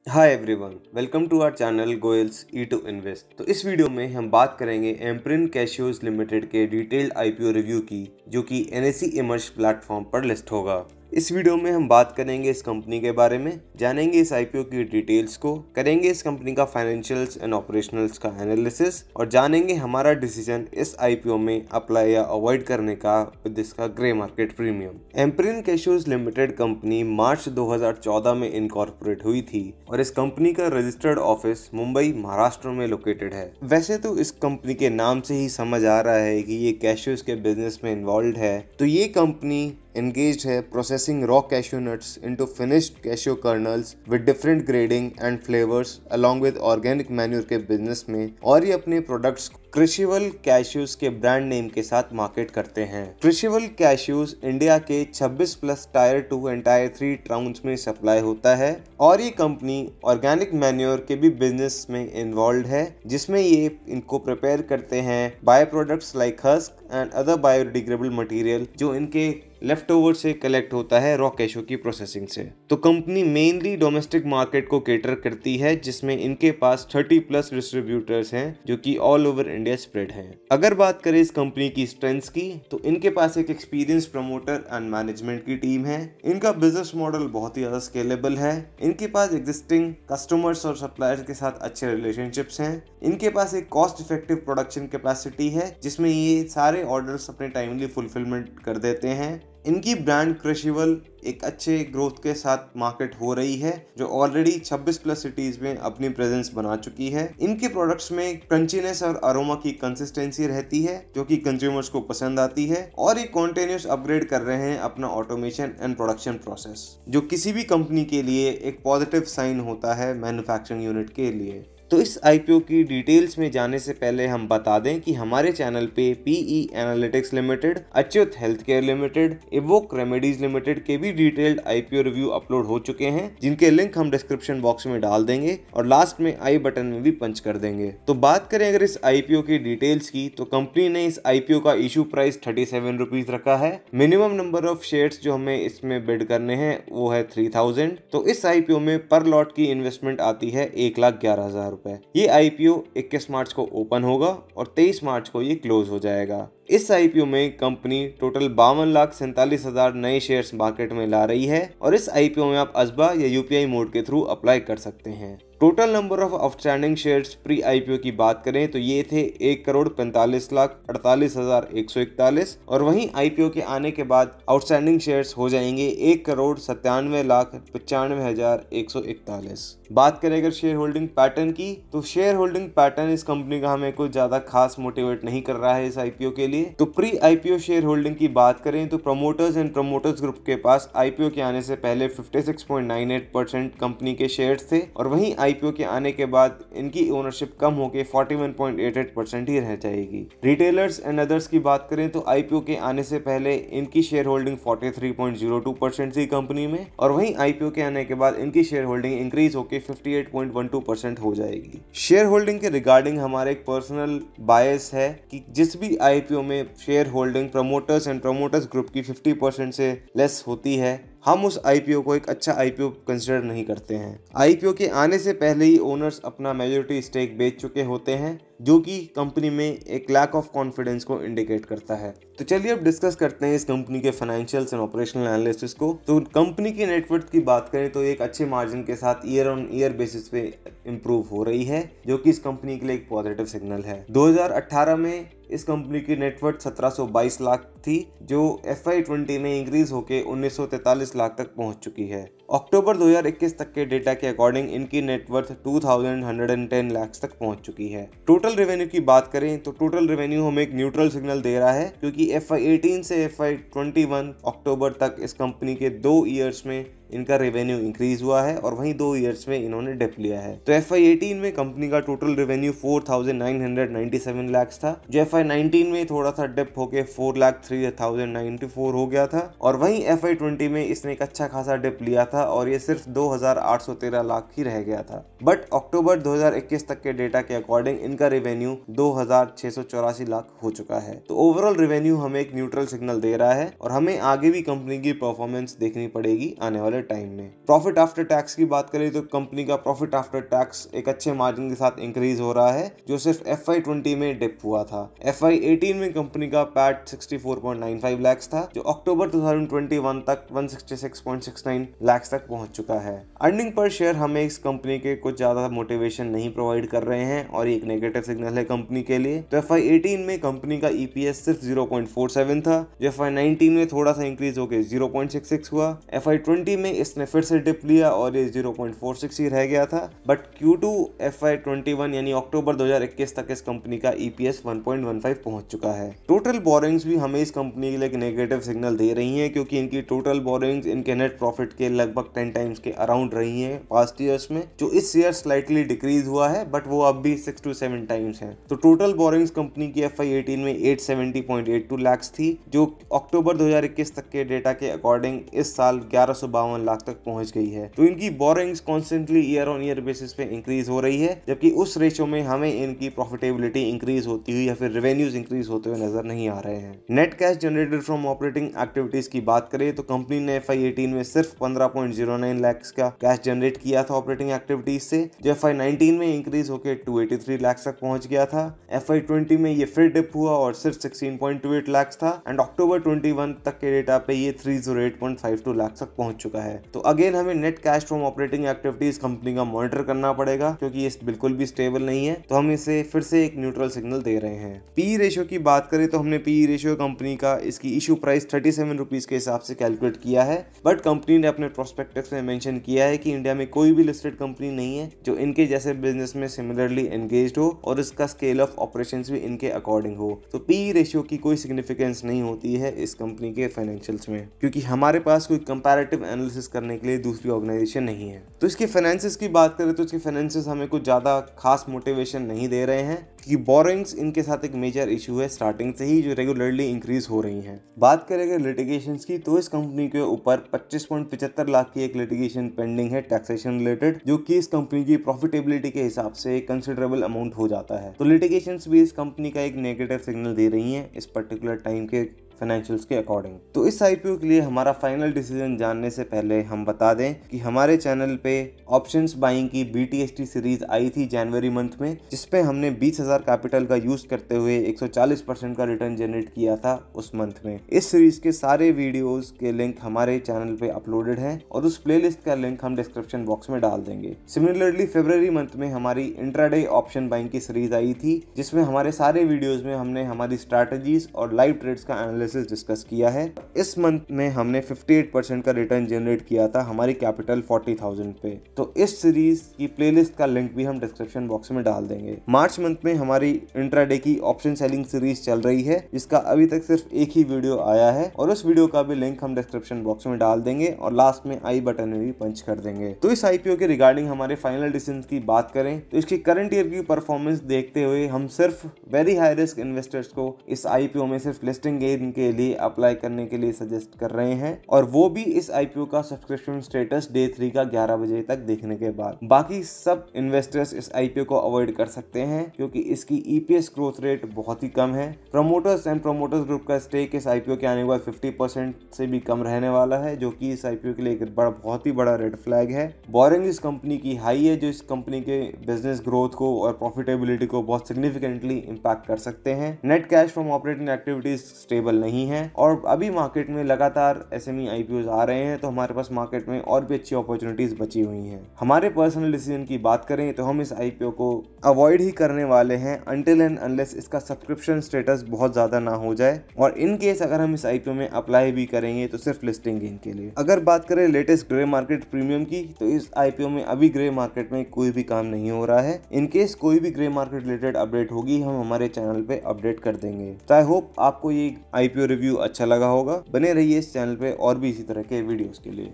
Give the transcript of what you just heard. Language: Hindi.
Hi everyone, welcome to our channel goals E to invest. तो इस वीडियो में हम बात करेंगे एम्प्रिन कैशियोज लिमिटेड के डिटेल्ड आईपीओ रिव्यू की, जो कि एनएसई इमर्ज प्लेटफॉर्म पर लिस्ट होगा। इस वीडियो में हम बात करेंगे इस कंपनी के बारे में, जानेंगे इस आईपीओ की डिटेल्स को, करेंगे इस कंपनी का फाइनेंशियल्स एंड ऑपरेशनल्स का एनालिसिस और जानेंगे हमारा डिसीजन इस आईपीओ में अप्लाई या अवॉइड करने का विद इसका ग्रे मार्केट प्रीमियम। एम्प्रिन कैशियोज लिमिटेड कंपनी मार्च 2014 में इनकॉर्पोरेट हुई थी और इस कंपनी का रजिस्टर्ड ऑफिस मुंबई महाराष्ट्र में लोकेटेड है। वैसे तो इस कंपनी के नाम से ही समझ आ रहा है कि ये कैशियोज के बिजनेस में इन्वॉल्व है। तो ये कंपनी engaged है processing raw cashew nuts into finished cashew kernels with different grading and flavors along with organic manure के बिजनेस में, और ये अपने प्रोडक्ट्स कृषिवल कैश्यूज के ब्रांड नेम के साथ मार्केट करते हैं। कृषिवल कैश्यूज इंडिया के 26 plus tyre 2 and tyre 3 towns में सप्लाई होता है और ये कंपनी ऑर्गेनिक मैन्योर के भी बिजनेस में इन्वॉल्व है, जिसमें ये इनको प्रिपेयर करते हैं by products like husk and other biodegradable material जो इनके लेफ्ट ओवर से कलेक्ट होता है रॉ कैशो की प्रोसेसिंग से। तो कंपनी मेनली डोमेस्टिक मार्केट को केटर करती है, जिसमें इनके पास 30 प्लस डिस्ट्रीब्यूटर्स हैं जो कि ऑल ओवर इंडिया स्प्रेड हैं। अगर बात करें इस कंपनी की स्ट्रेंथ्स की, तो इनके पास एक एक्सपीरियंस प्रमोटर एंड मैनेजमेंट की टीम है। इनका बिजनेस मॉडल बहुत ही ज्यादा स्केलेबल है। इनके पास एग्जिस्टिंग कस्टमर्स और सप्लायर्स के साथ अच्छे रिलेशनशिप्स हैं। इनके पास एक कॉस्ट इफेक्टिव प्रोडक्शन कैपेसिटी है, जिसमें ये सारे ऑर्डर्स अपने टाइमली फुलफिलमेंट कर देते हैं। इनकी ब्रांड कृषिवल एक अच्छे ग्रोथ के साथ मार्केट हो रही है, जो ऑलरेडी 26 प्लस सिटीज में अपनी प्रेजेंस बना चुकी है। इनके प्रोडक्ट्स में क्रंचीनेस और अरोमा की कंसिस्टेंसी रहती है, जो कि कंज्यूमर्स को पसंद आती है, और ये कॉन्टिन्यूस अपग्रेड कर रहे हैं अपना ऑटोमेशन एंड प्रोडक्शन प्रोसेस, जो किसी भी कंपनी के लिए एक पॉजिटिव साइन होता है मैन्युफैक्चरिंग यूनिट के लिए। तो इस आईपीओ की डिटेल्स में जाने से पहले हम बता दें कि हमारे चैनल पे PE analytics limited, Achyut health care limited, Evoke remedies limited के भी डिटेल्ड आईपीओ रिव्यू अपलोड हो चुके हैं, जिनके लिंक हम डिस्क्रिप्शन बॉक्स में डाल देंगे और लास्ट में आई बटन में भी पंच कर देंगे। तो बात करें अगर इस आईपीओ की डिटेल्स की, तो कंपनी ने इस आईपीओ का इशू प्राइस 37 रुपीज रखा है। मिनिमम नंबर ऑफ शेयर्स जो हमें इसमें बिड करने हैं वो है 3000। तो इस आईपीओ में पर लॉट की इन्वेस्टमेंट आती है 1,11,000 रुपए। ये आईपीओ 21 मार्च को ओपन होगा और 23 मार्च को ये क्लोज हो जाएगा। इस आईपीओ में कंपनी टोटल 52,47,000 नए शेयर्स मार्केट में ला रही है और इस आईपीओ में आप असबा या यूपीआई मोड के थ्रू अप्लाई कर सकते हैं। Total number of outstanding shares pre IPO की बात करें तो ये थे 1,45,48,141 और वहीं आईपीओ के आने के बाद आउटस्टैंडिंग शेयर्स हो जाएंगे 1,97,95,141। बात करें अगर शेयर होल्डिंग पैटर्न की, तो शेयर होल्डिंग पैटर्न इस कंपनी का हमें कुछ ज्यादा खास मोटिवेट नहीं कर रहा है इस आईपीओ के लिए। तो प्री आईपीओ शेयर होल्डिंग की बात करें तो प्रमोटर्स एंड प्रमोटर्स ग्रुप के पास आईपीओ के आने से पहले 56.98% कंपनी के शेयर्स थे और वहीं आईपीओ के आने के बाद इनकी ओनरशिप कम होकर 41.88% ही रह जाएगी। रिटेलर्स एंड अदर्स की बात करें तो आईपीओ के आने से पहले इनकी शेयर होल्डिंग 43.02% थी कंपनी में, और वहीं आईपीओ के आने के बाद इनकी शेयर होल्डिंग इंक्रीज होकर 58.12% हो जाएगी। शेयर होल्डिंग के रिगार्डिंग हमारा एक पर्सनल बायस है कि जिस भी आईपीओ में share holding promoters and promoters group की 50% से लेस होती है, हम उस आईपीओ को एक अच्छा आईपीओ कंसिडर नहीं करते हैं। आईपीओ के आने से पहले ही ओनर्स अपना मेजॉरिटी स्टेक बेच चुके होते हैं, जो कि कंपनी में एक लैक ऑफ कॉन्फिडेंस को इंडिकेट करता है। तो चलिए अब डिस्कस करते हैं इस कंपनी के फाइनेंशियल्स एंड ऑपरेशनल एनालिसिस को। तो कंपनी की नेटवर्थ की बात करें तो एक अच्छे मार्जिन के साथ ईयर ऑन ईयर बेसिस पे इंप्रूव हो रही है, जो कि इस कंपनी के लिए एक पॉजिटिव सिग्नल है। 2018 में इस कंपनी की नेटवर्थ 1722 लाख थी, जो FY20 में इंक्रीज होकर 1943 लाख तक पहुंच चुकी है। अक्टूबर 2021 तक के डेटा के अकॉर्डिंग इनकी नेटवर्थ 2110 लाख तक पहुंच चुकी है। टोटल रेवेन्यू की बात करें तो टोटल रेवेन्यू हमें एक न्यूट्रल सिग्नल दे रहा है, क्योंकि FY18 से FY21 अक्टूबर तक इस कंपनी के 2 ईयर्स में इनका रेवेन्यू इंक्रीज हुआ है और वहीं 2 ईयर्स में इन्होंने डिप लिया है। तो FY18 में कंपनी का टोटल रेवेन्यू 4,997 लाख था, जो FY19 में थोड़ा सा डिप होके 4,03,094 हो गया था, और वहीं FY20 में इसने एक अच्छा खासा डिप लिया था और ये सिर्फ 2,813 लाख ही रह गया था। बट अक्टूबर 2021 तक के डेटा के अकॉर्डिंग इनका रेवेन्यू 2,684 लाख हो चुका है। तो ओवरऑल रेवेन्यू हमें एक न्यूट्रल सिग्नल दे रहा है और हमें आगे भी कंपनी की परफॉर्मेंस देखनी पड़ेगी आने वाले वाले टाइम में। प्रॉफिट आफ्टर टैक्स की बात करें तो कंपनी का प्रॉफिट आफ्टर टैक्स एक अच्छे मार्जिन के साथ इंक्रीज हो रहा है, जो सिर्फ FY20 में डिप हुआ था। FY18 में कंपनी का पैट 64.95 लाख था, जो अक्टूबर 2021 तक 166.69 लाख तक पहुंच चुका है। अर्निंग पर शेयर हमें इस कंपनी के कुछ ज्यादा मोटिवेशन नहीं प्रोवाइड कर रहे हैं और एक नेगेटिव सिग्नल है कंपनी के लिए। तो FY18 में कंपनी का EPS सिर्फ 0.47 था, जो FY19 में थोड़ा सा इंक्रीज होकर 0.66 हुआ। FY20 में इसने फिर से डिप लिया और ये 0.46 ही रह गया था। बट Q2 FY21 यानी अक्टूबर 2021 तक इस कंपनी का EPS 1.15 पहुंच चुका है। टोटल बोरिंग्स भी हमें इस कंपनी के लिए एक नेगेटिव सिग्नल दे रही हैं, क्योंकि इनकी टोटल बोरिंग्स इनके नेट प्रॉफिट के लगभग 10 टाइम्स के अराउंड रही हैं पास्ट ईयर्स में, जो इस ईयर स्लाइटली डिक्रीज हुआ है, बट वो अब भी 6 to 7 टाइम्स है। तो टोटल बोरिंग्स कंपनी की FY18 में 870.82 लाख थी, जो अक्टूबर 2021 तक के डेटा के अकॉर्डिंग इस साल 1152 लाख तक पहुंच गई है। तो इनकी borings constantly year on year basis पे इंक्रीज हो रही है, जबकि उस रेशो में हमें इनकी प्रॉफिटेबिलिटी इंक्रीज होती हुई या फिर रेवेन्यूज इंक्रीज होते हुए नजर नहीं आ रहे हैं। Net cash generated from operating activities की बात करें तो कंपनी ने FY18 में सिर्फ 15.09 लाख का कैश जनरेट किया था ऑपरेटिंग एक्टिविटीज से, जो FY19 में इंक्रीज होकर 283 लाख तक पहुंच गया था। FY20 में ये फिर डिप हुआ और सिर्फ 16.28 लाख था एंड अक्टूबर 21 तक के डेटा पे ये 308.52 लाख तक पहुंच चुका है। तो अगेन हमें net cash from operating activities company का मॉनिटर करना पड़ेगा, क्योंकि ये बिल्कुल भी स्टेबल नहीं है। तो हम इसे फिर से एक न्यूट्रल सिग्नल दे रहे हैं। पी रेशियो की बात करें तो हमने पी रेशियो कंपनी का इसकी इशू प्राइस 37 रुपीज के हिसाब से कैलकुलेट किया है, बट कंपनी ने अपने प्रोस्पेक्टस में मेंशन किया है कि इंडिया में कोई भी लिस्टेड कंपनी नहीं है जो इनके जैसे बिजनेस में सिमिलरली एंगेज्ड हो और इसका स्केल ऑफ ऑपरेशंस भी इनके अकॉर्डिंग हो। तो पी रेशियो की कोई सिग्निफिकेंस नहीं होती है इस कंपनी के फाइनेंशियल्स में, क्योंकि हमारे पास कोई कंपैरेटिव एनालिसिस करने के लिए दूसरी ऑर्गेनाइजेशन नहीं है। तो इसके फाइनेंसेस की बात करें तो इसके फाइनेंसेस हमें कुछ ज्यादा खास मोटिवेशन नहीं दे रहे हैं, कि बोरिंग्स इनके साथ एक मेजर इशू है स्टार्टिंग से ही, जो रेगुलरली इंक्रीज हो रही हैं। बात करेंगे लिटिगेशंस की तो इस कंपनी के ऊपर 25.75 लाख की एक लिटिगेशन पेंडिंग है टैक्सेशन रिलेटेड, जो कि इस कंपनी की प्रॉफिटेबिलिटी के हिसाब से एक कंसिडरेबल अमाउंट हो जाता है। तो लिटिगेशंस भी इस कंपनी का एक नेगेटिव सिग्नल दे रही हैं इस पर्टिकुलर टाइम के फाइनेंशियल्स के अकॉर्डिंग। तो इस IPO के लिए हमारा फाइनल डिसीजन जानने से पहले हम बता दें कि हमारे चैनल पे ऑप्शंस बाइंग की BTST सीरीज आई थी जनवरी मंथ में, जिसपे हमने 20,000 कैपिटल का यूज करते हुए 140% का रिटर्न जनरेट किया था उस मंथ में। इस सीरीज के सारे वीडियोस के लिंक हमारे चैनल पे अपलोडेड है और उस प्लेलिस्ट का लिंक हम डिस्क्रिप्शन बॉक्स में डाल देंगे। सिमिलरली फरवरी मंथ में हमारी इंट्राडे ऑप्शन बाइंग की सीरीज आई थी, जिसमें हमारे सारे वीडियोज में हमने हमारी स्ट्रैटेजीज और लाइव ट्रेड्स का एनालिसिस डिस्कस किया है। इस मंथ में हमने 58% का रिटर्न जनरेट किया था हमारी कैपिटल 40,000 पे। तो इस सीरीज की प्लेलिस्ट का लिंक भी हम डिस्क्रिप्शन बॉक्स में डाल देंगे। मार्च मंथ में हमारी इंट्राडे की ऑप्शन सेलिंग सीरीज चल रही है, जिसका अभी तक सिर्फ एक ही वीडियो आया है और उस वीडियो का भी लिंक हम डिस्क्रिप्शन बॉक्स में डाल देंगे और लास्ट में आई बटन में भी पंच कर देंगे। तो इस IPO के रिगार्डिंग हमारे फाइनल डिसीजन की बात करें तो इसकी करंट ईयर की परफॉर्मेंस देखते हुए हम सिर्फ वेरी हाई रिस्क इन्वेस्टर्स को इस IPO में सिर्फ लिस्टिंग गेन के लिए अप्लाई करने के लिए सजेस्ट कर रहे हैं, और वो भी इस IPO का सब्सक्रिप्शन स्टेटस डे 3 का 11 बजे तक देखने के बाद। बाकी सब इन्वेस्टर्स इस IPO को अवॉइड कर सकते हैं, क्योंकि इसकी EPS ग्रोथ रेट बहुत ही कम है। प्रमोटर्स एंड प्रमोटर्स ग्रुप का स्टेक इस IPO के आने के बाद 50% से भी कम रहने वाला है, जो कि इस IPO के लिए एक बहुत ही बड़ा रेड फ्लैग है। बोरिंग इस कंपनी की हाई है, जो इस कंपनी के बिजनेस ग्रोथ को और प्रॉफिटेबिलिटी को बहुत सिग्निफिकेंटली इंपैक्ट कर सकते हैं। Net cash from operating activities stable नहीं है और अभी मार्केट में लगातार SME IPOs आ रहे हैं, तो हमारे पास मार्केट में और भी अच्छी अपॉर्चुनिटीज बची हुई हैं। हमारे पर्सनल डिसीजन की बात करें तो हम इस IPO को अवॉइड ही करने वाले हैं अनटिल एंड अनलेस इसका सब्सक्रिप्शन स्टेटस बहुत ज्यादा ना हो जाए, और इन केस अगर हम इस IPO में अप्लाई भी करेंगे तो सिर्फ लिस्टिंग गेन के लिए। अगर बात करें लेटेस्ट ग्रे मार्केट प्रीमियम की, तो इस IPO में अभी ग्रे मार्केट में कोई भी काम नहीं हो रहा है। इन केस कोई भी ग्रे मार्केट रिलेटेड अपडेट होगी हम हमारे चैनल पे अपडेट कर देंगे। तो आई होप आपको ये IPO रिव्यू अच्छा लगा होगा। बने रहिए इस चैनल पे और भी इसी तरह के वीडियोस के लिए।